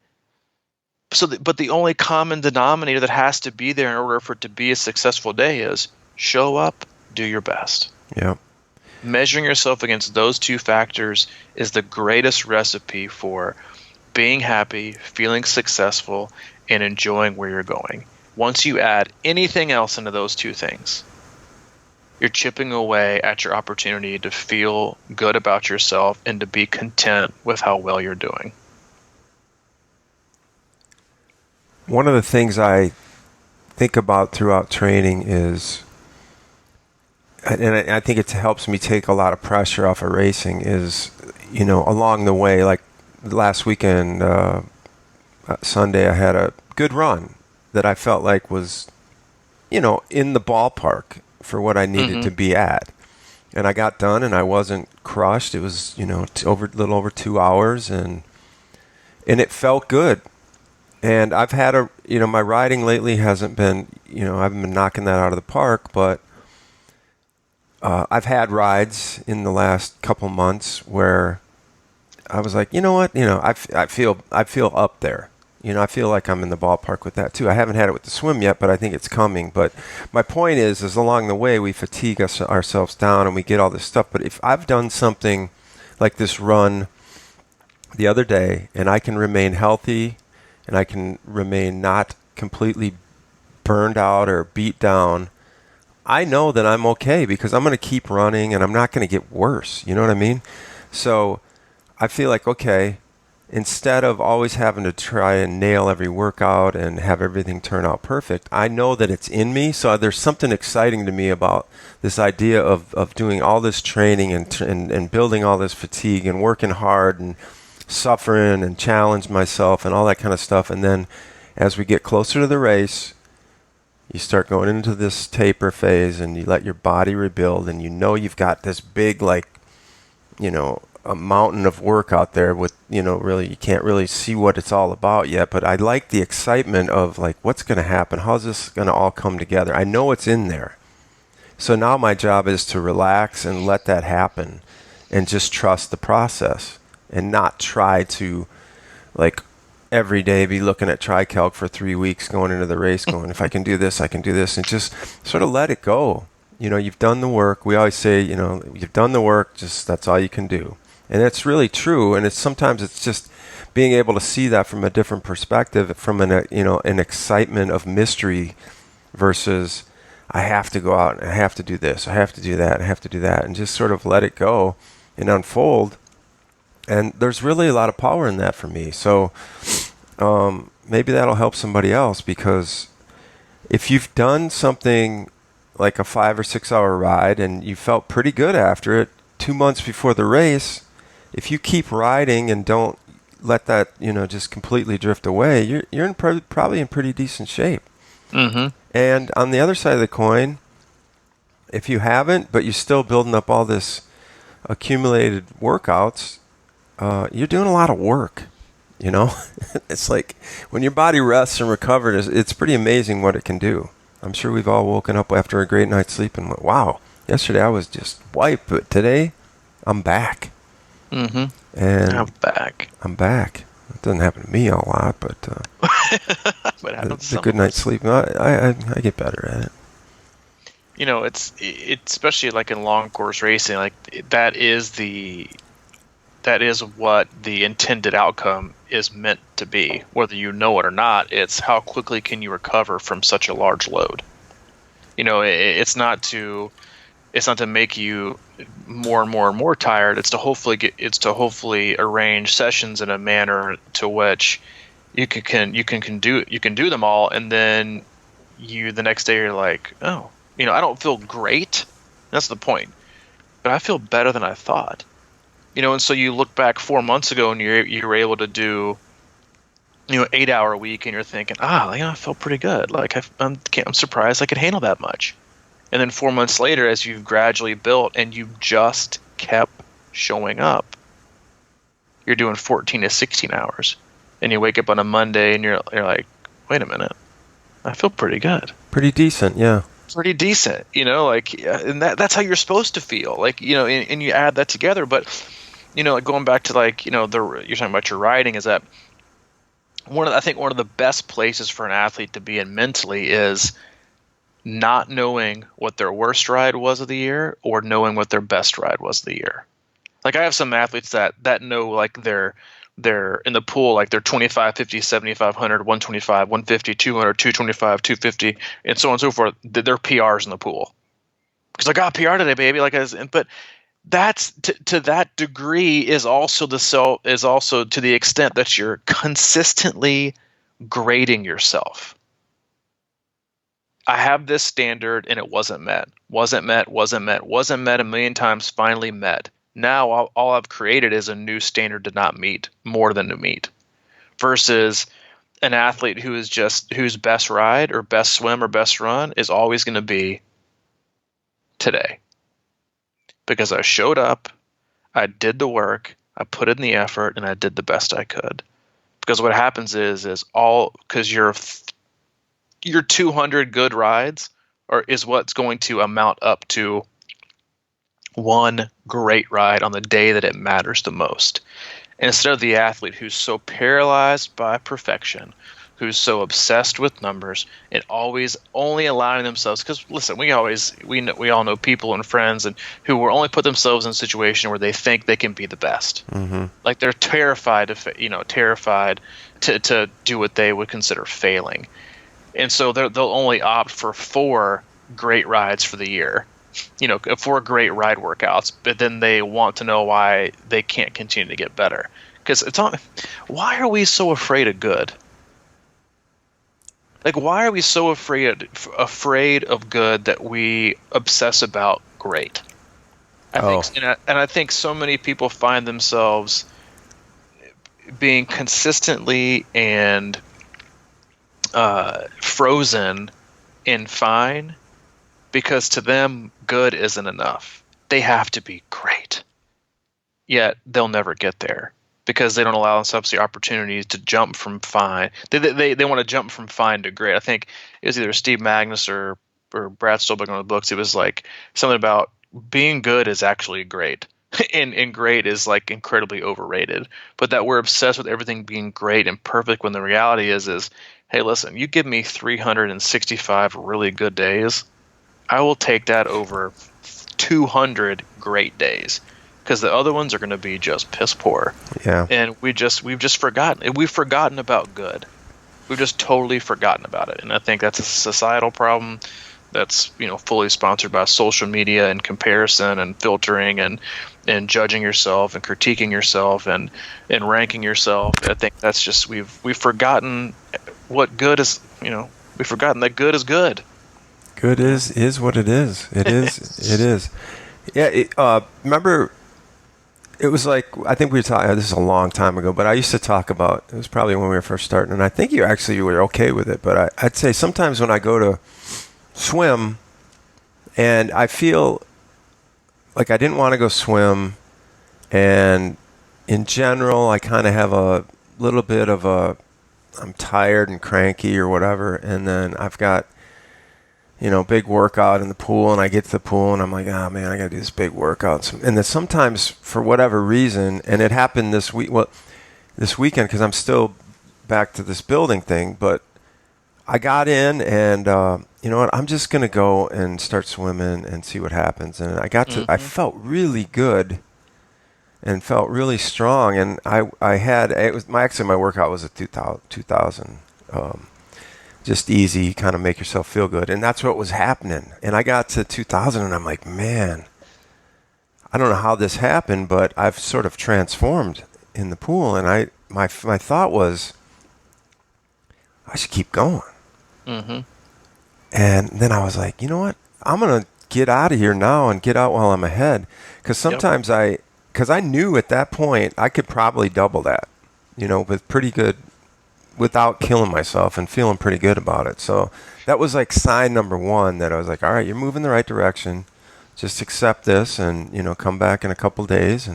But the only common denominator that has to be there in order for it to be a successful day is show up, do your best. Yeah. Measuring yourself against those two factors is the greatest recipe for being happy, feeling successful, and enjoying where you're going. Once you add anything else into those two things, you're chipping away at your opportunity to feel good about yourself and to be content with how well you're doing. One of the things I think about throughout training is, and I think it helps me take a lot of pressure off of racing, is, along the way, like last weekend, Sunday, I had a good run that I felt like was, in the ballpark for what I needed to be at. And I got done and I wasn't crushed. It was, a little over 2 hours, and it felt good. And I've had my riding lately hasn't been, I haven't been knocking that out of the park, but I've had rides in the last couple months where I was like, you know what, I feel up there. I feel like I'm in the ballpark with that too. I haven't had it with the swim yet, but I think it's coming. But my point is along the way we fatigue ourselves down and we get all this stuff. But if I've done something like this run the other day and I can remain healthy and I can remain not completely burned out or beat down, I know that I'm okay because I'm going to keep running and I'm not going to get worse. You know what I mean? So I feel like, okay, instead of always having to try and nail every workout and have everything turn out perfect, I know that it's in me. So there's something exciting to me about this idea of doing all this training and building all this fatigue and working hard and suffering and challenge myself and all that kind of stuff. And then as we get closer to the race, you start going into this taper phase and you let your body rebuild, and you've got this big, a mountain of work out there with, really you can't really see what it's all about yet. But I like the excitement of like, what's going to happen? How's this going to all come together? I know it's in there. So now my job is to relax and let that happen and just trust the process and not try to, like, every day be looking at TriCalc for 3 weeks going into the race going, if I can do this, I can do this, and just sort of let it go. You've done the work. We always say, you've done the work, just that's all you can do. And it's really true. And sometimes it's just being able to see that from a different perspective, from an excitement of mystery versus I have to go out and I have to do this, I have to do that, I have to do that, and just sort of let it go and unfold. And there's really a lot of power in that for me. So maybe that'll help somebody else, because if you've done something like a 5 or 6 hour ride and you felt pretty good after it 2 months before the race, if you keep riding and don't let that, just completely drift away, you're probably in pretty decent shape. Mm-hmm. And on the other side of the coin, if you haven't, but you're still building up all this accumulated workouts, you're doing a lot of work. It's like when your body rests and recovers, it's pretty amazing what it can do. I'm sure we've all woken up after a great night's sleep and went, wow, yesterday I was just wiped, but today I'm back. Mm-hmm. And I'm back. It doesn't happen to me a lot, but but the good night's sleep, I get better at it. It's especially like in long course racing, like that is what the intended outcome is meant to be, whether you know it or not. It's how quickly can you recover from such a large load. It's not to make you more and more and more tired. It's to hopefully arrange sessions in a manner to which you can do them all, and then the next day you're like, oh, I don't feel great. That's the point, but I feel better than I thought. And so you look back 4 months ago and you were able to do 8-hour week, and you're thinking, I felt pretty good. Like I'm surprised I could handle that much. And then 4 months later, as you've gradually built and you just kept showing up, you're doing 14 to 16 hours, and you wake up on a Monday and you're like, wait a minute, I feel pretty good. Pretty decent, yeah. Pretty decent, and that's how you're supposed to feel, and you add that together. But like going back to you're talking about your riding, is that I think one of the best places for an athlete to be in mentally is not knowing what their worst ride was of the year or knowing what their best ride was of the year. Like I have some athletes that know they're in the pool, like they're 25, 50, 75, 100, 125, 150, 200, 225, 250, and so on and so forth. They're PRs in the pool. Because I got PR today, baby. But that's to that degree is also to the extent that you're consistently grading yourself. I have this standard and it wasn't met a million times, finally met. Now all I've created is a new standard to not meet, more than to meet, versus an athlete whose best ride or best swim or best run is always going to be today. Because I showed up, I did the work, I put in the effort, and I did the best I could. Because what happens is because your 200 good rides is what's going to amount up to one great ride on the day that it matters the most. And instead of the athlete who's so paralyzed by perfection, who's so obsessed with numbers and always only allowing themselves, because listen, we all know people and friends and who will only put themselves in a situation where they think they can be the best. Mm-hmm. Like they're terrified to do what they would consider failing. And so they'll only opt for 4 great rides for the year, 4 great ride workouts, but then they want to know why they can't continue to get better. Because why are we so afraid of good? Like, why are we so afraid of good that we obsess about great? I think so many people find themselves being consistently and frozen in fine, because to them good isn't enough. They have to be great. Yet they'll never get there because they don't allow themselves the opportunities to jump from fine. They want to jump from fine to great. I think it was either Steve Magnus or Brad Stolbeck on the books. It was like something about being good is actually great. And great is like incredibly overrated. But that we're obsessed with everything being great and perfect when the reality is hey, listen, you give me 365 really good days, I will take that over 200 great days, because the other ones are going to be just piss poor. Yeah. And we've just forgotten. We've forgotten about good. We've just totally forgotten about it. And I think that's a societal problem that's fully sponsored by social media and comparison and filtering and judging yourself and critiquing yourself and ranking yourself. I think that's just we've forgotten what good is. We've forgotten that good is good. Good is what it is. It is. It is. Yeah. Remember, it was like, I think we were talking. This is a long time ago, but I used to talk about. It was probably when we were first starting, and I think you were okay with it. But I'd say sometimes when I go to swim, and I feel like I didn't want to go swim, and in general, I kind of have a little bit of I'm tired and cranky or whatever, and then I've got big workout in the pool, and I get to the pool and I'm like, oh man, I gotta do this big workout. And then sometimes for whatever reason, and it happened this weekend, because I'm still back to this building thing, but I got in and you know what, I'm just gonna go and start swimming and see what happens. And I got to I felt really good and felt really strong, and I had my workout was a 2000 just easy, kind of make yourself feel good. And that's what was happening. And I got to 2000 and I'm like, man, I don't know how this happened, but I've sort of transformed in the pool. And my thought was, I should keep going. Mm-hmm. And then I was like, you know what? I'm going to get out of here now and get out while I'm ahead. Because sometimes because I knew at that point I could probably double that, with pretty good, without killing myself and feeling pretty good about it. So that was like sign number one that I was like, all right, you're moving in the right direction. Just accept this and, come back in a couple days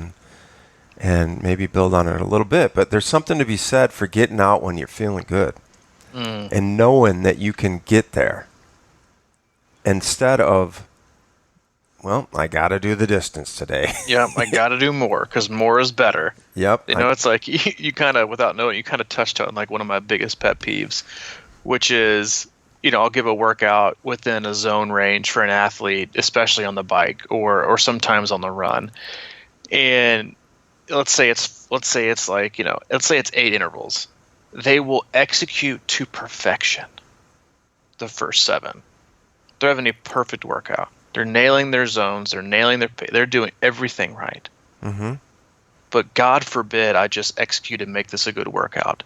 and maybe build on it a little bit. But there's something to be said for getting out when you're feeling good and knowing that you can get there instead of, well, I got to do the distance today. Yeah, I got to do more because more is better. Yep. It's like you kind of, without knowing, you kind of touched on like one of my biggest pet peeves, which is, I'll give a workout within a zone range for an athlete, especially on the bike or sometimes on the run. And let's say it's like, let's say it's 8 intervals. They will execute to perfection the first 7. They're having a perfect workout. They're nailing their zones. They're doing everything right. Mm-hmm. But God forbid I just execute and make this a good workout.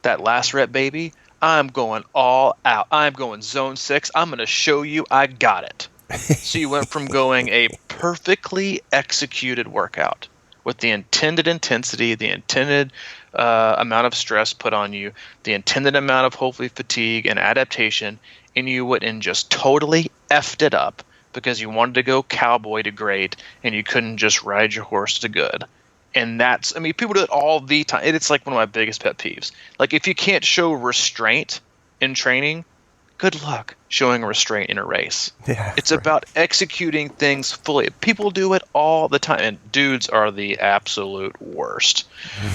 That last rep, baby, I'm going all out. I'm going zone 6. I'm going to show you I got it. So you went from going a perfectly executed workout with the intended intensity, the intended amount of stress put on you, the intended amount of hopefully fatigue and adaptation, and you went and just totally effed it up because you wanted to go cowboy to great and you couldn't just ride your horse to good. And people do it all the time. It's like one of my biggest pet peeves. Like if you can't show restraint in training, good luck showing restraint in a race. Yeah, it's about executing things fully. People do it all the time, and dudes are the absolute worst.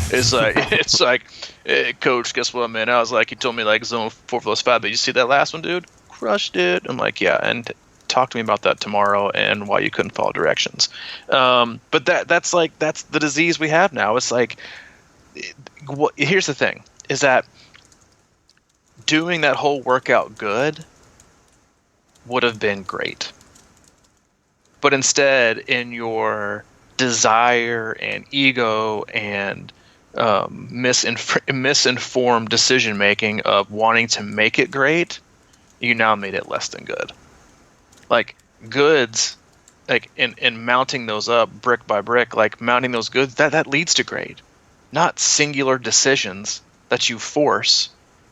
It's like, hey, coach, guess what, man? I was like, he told me like zone 4+5, but you see that last one, dude? Crushed it. I'm like, yeah, and talk to me about that tomorrow and why you couldn't follow directions. But that's the disease we have now. It's like, here's the thing, is that doing that whole workout good would have been great. But instead, in your desire and ego and misinformed decision making of wanting to make it great, you now made it less than good. Like goods, like in mounting those up brick by brick, like mounting those goods, that leads to great, not singular decisions that you force.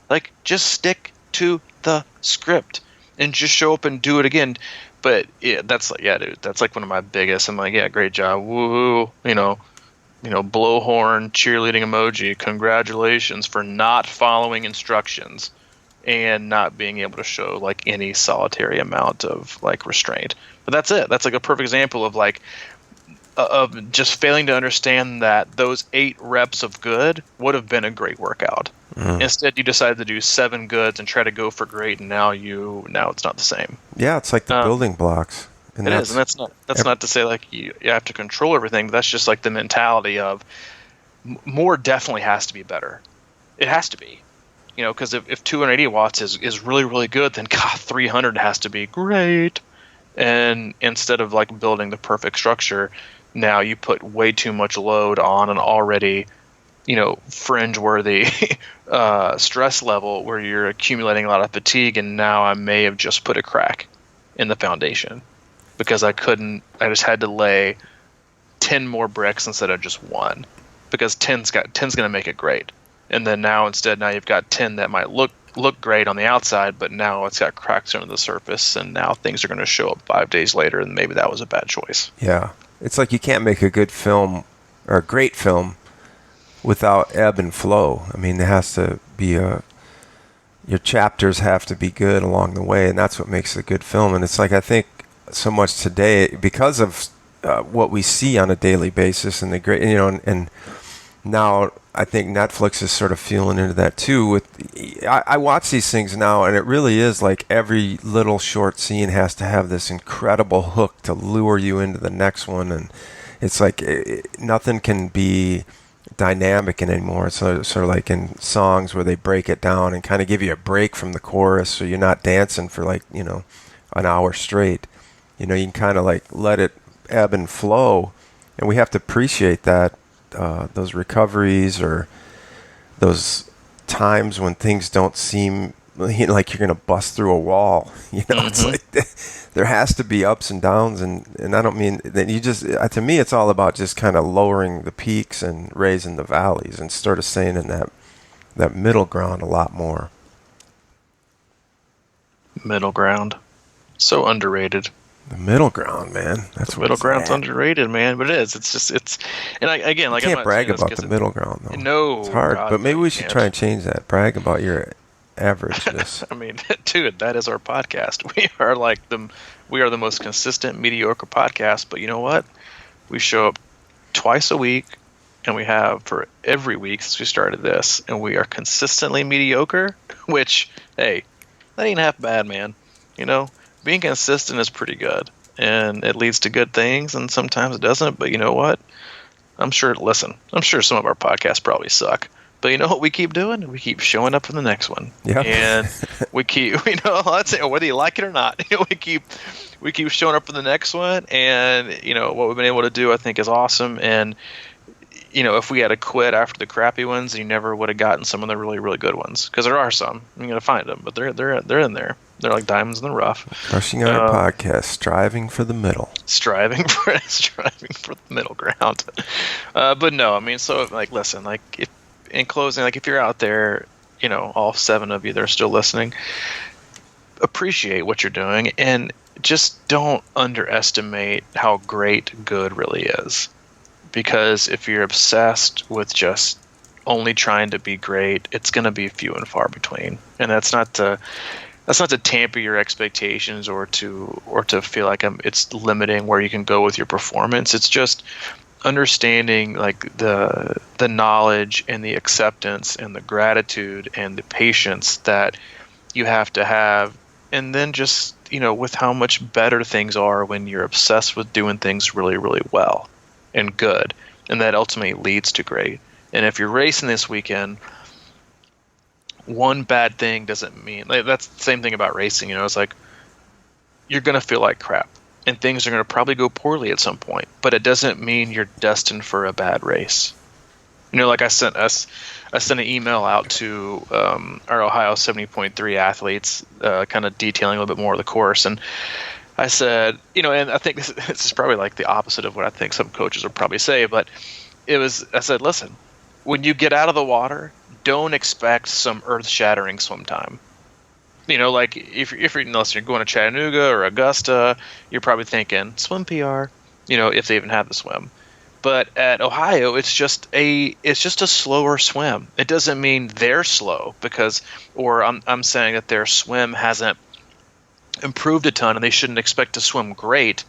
Like just stick to the script and just show up and do it again. But yeah, dude, that's like one of my biggest. I'm like, yeah, great job, woo, blowhorn, cheerleading emoji, congratulations for not following instructions and not being able to show like any solitary amount of like restraint. But that's it. That's like a perfect example of like of just failing to understand that those 8 reps of good would have been a great workout. Instead, you decided to do 7 goods and try to go for great, and now it's not the same. Yeah, it's like the building blocks. And that's not to say like you have to control everything, but that's just like the mentality of more definitely has to be better. It has to be. Because if 280 watts is really, really good, then God, 300 has to be great. And instead of like building the perfect structure, now you put way too much load on an already, fringe-worthy stress level where you're accumulating a lot of fatigue. And now I may have just put a crack in the foundation because I just had to lay 10 more bricks instead of just 1 because 10's going to make it great. And then now you've got 10 that might look great on the outside, but now it's got cracks under the surface, and now things are going to show up 5 days later, and maybe that was a bad choice. Yeah. It's like you can't make a good film or a great film without ebb and flow. I mean, there has to be your chapters have to be good along the way, and that's what makes a good film. And it's like, I think so much today, because of what we see on a daily basis and the great, and now I think Netflix is sort of feeling into that too. I watch these things now, and it really is like every little short scene has to have this incredible hook to lure you into the next one, and it's like nothing can be dynamic anymore. So sort of like in songs where they break it down and kind of give you a break from the chorus, so you're not dancing for like an hour straight. You can kind of like let it ebb and flow, and we have to appreciate that. Those recoveries or those times when things don't seem like you're going to bust through a wall. It's like there has to be ups and downs, and I don't mean that you just. To me, it's all about just kind of lowering the peaks and raising the valleys, and sort of staying in that middle ground a lot more. Middle ground, so underrated. The middle ground, man. That's the middle ground's underrated, man. But it is. It's just And again, like, you I'm can't not brag about the middle ground, though. No, it's hard. God, but maybe no, we should try and change that. Brag about your averageness. I mean, dude, that is our podcast. We are the most consistent, mediocre podcast. But you know what? We show up twice a week, and we have for every week since we started this, and we are consistently mediocre. Which, hey, that ain't half bad, man. Being consistent is pretty good, and it leads to good things, and sometimes it doesn't. But you know what? I'm sure some of our podcasts probably suck. But you know what we keep doing? We keep showing up in the next one. Yeah. And we keep, that's it, whether you like it or not, we keep showing up in the next one. And, what we've been able to do, I think, is awesome. And, if we had to quit after the crappy ones, you never would have gotten some of the really, really good ones. Because there are some. You got to find them. But they're in there. They're like diamonds in the rough. Crushing our podcast, striving for the middle. Striving for the middle ground. But no, I mean, so, like, listen, like, in closing, like, if you're out there, all 7 of you that are still listening, appreciate what you're doing, and just don't underestimate how great good really is. Because if you're obsessed with just only trying to be great, it's going to be few and far between. And that's not to tamper your expectations or to feel like it's limiting where you can go with your performance. It's just understanding, like, the knowledge and the acceptance and the gratitude and the patience that you have to have, and then just with how much better things are when you're obsessed with doing things really, really well and good, and that ultimately leads to great. And if you're racing this weekend, one bad thing doesn't mean, like, that's the same thing about racing. It's like you're gonna feel like crap, and things are going to probably go poorly at some point, but it doesn't mean you're destined for a bad race. Like I sent an email out to our Ohio 70.3 athletes, kind of detailing a little bit more of the course, and I said, and I think this is probably like the opposite of what I think some coaches would probably say, but I said, listen, when you get out of the water, don't expect some earth-shattering swim time. Like if you're going to Chattanooga or Augusta, you're probably thinking swim PR, if they even have the swim. But at Ohio, it's just a slower swim. It doesn't mean they're slow or I'm saying that their swim hasn't improved a ton and they shouldn't expect to swim great.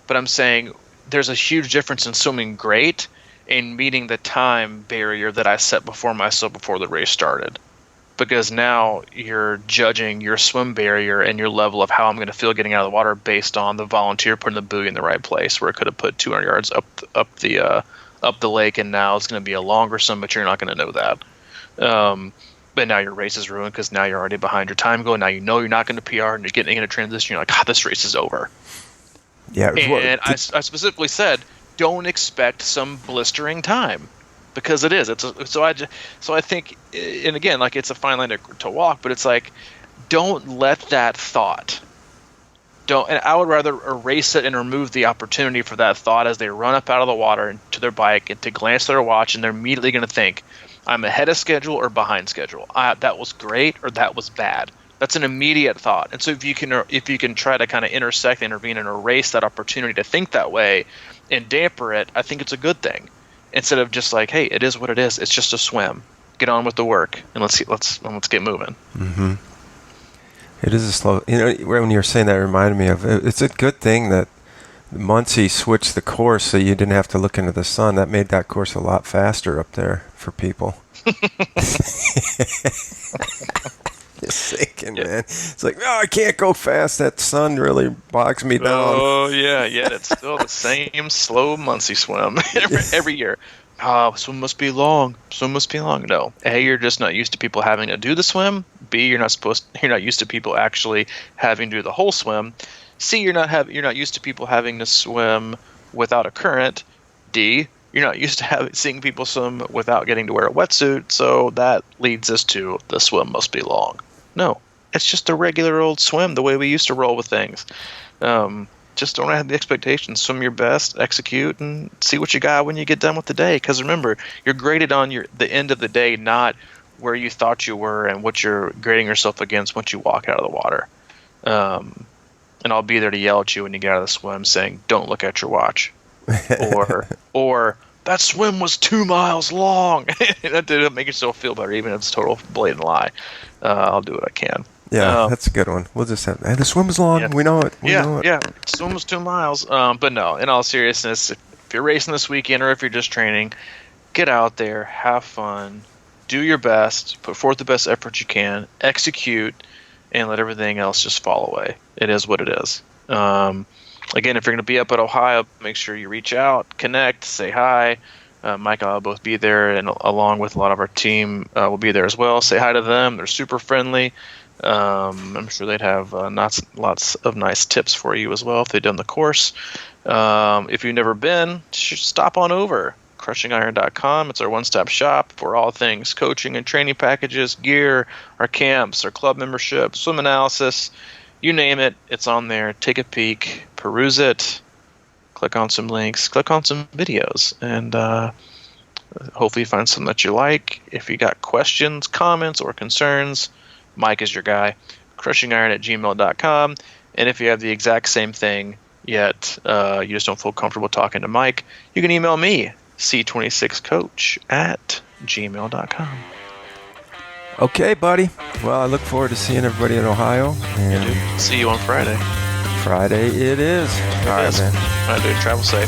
But I'm saying there's a huge difference in swimming great and meeting the time barrier that I set before myself before the race started. Because now you're judging your swim barrier and your level of how I'm going to feel getting out of the water based on the volunteer putting the buoy in the right place, where it could have put 200 yards up the lake, and now it's going to be a longer swim, but you're not going to know that. But now your race is ruined because now you're already behind your time goal. Now you're not going to PR, and you're getting into transition. You're like, this race is over. Yeah, and I specifically said, don't expect some blistering time. Because it is. So I think, and again, like, it's a fine line to walk, but it's like, don't let that thought. And I would rather erase it and remove the opportunity for that thought as they run up out of the water to their bike and to glance at their watch, and they're immediately going to think, I'm ahead of schedule or behind schedule. That was great or that was bad. That's an immediate thought. And so if you can try to kind of intervene and erase that opportunity to think that way and damper it, I think it's a good thing. Instead of just like, hey, it is what it is. It's just a swim. Get on with the work, and let's get moving. Mm-hmm. It is a slow. When you were saying that, it reminded me of. It's a good thing that Muncie switched the course so you didn't have to look into the sun. That made that course a lot faster up there for people. Just thinking, man. It's like, I can't go fast. That sun really bogs me down. Oh, yeah. It's still the same slow Muncie swim every year. Swim must be long. No. A, you're just not used to people having to do the swim. B, you're not used to people actually having to do the whole swim. C, you're not used to people having to swim without a current. D, you're not used to seeing people swim without getting to wear a wetsuit, so that leads us to the swim must be long. No, it's just a regular old swim, the way we used to roll with things. Just don't have the expectations. Swim your best, execute, and see what you got when you get done with the day. Because remember, you're graded on the end of the day, not where you thought you were and what you're grading yourself against once you walk out of the water. And I'll be there to yell at you when you get out of the swim, saying, "Don't look at your watch," or "That swim was 2 miles long." That didn't make yourself feel better, even if it's a total blatant lie. I'll do what I can. Yeah, that's a good one. We'll just have the swim is long. Yeah. We know it. We know it. Yeah. Swim was 2 miles. But no, in all seriousness, if you're racing this weekend or if you're just training, get out there, have fun, do your best, put forth the best effort you can, execute, and let everything else just fall away. It is what it is. Again, if you're going to be up at Ohio, make sure you reach out, connect, say hi. Mike and I will both be there, and along with a lot of our team will be there as well. Say hi to them. They're super friendly. I'm sure they'd have lots of nice tips for you as well if they've done the course. If you've never been, stop on over. CrushingIron.com. It's our one-stop shop for all things coaching and training packages, gear, our camps, our club membership, swim analysis, you name it, it's on there. Take a peek, peruse it, click on some links, click on some videos, and hopefully you find something that you like. If you got questions, comments, or concerns, Mike is your guy. CrushingIron@gmail.com. And if you have the exact same thing, yet you just don't feel comfortable talking to Mike, you can email me, C26Coach@gmail.com. Okay, buddy. Well, I look forward to seeing everybody in Ohio. And see you on Friday. Friday it is. All right, man. All right, dude. Travel safe.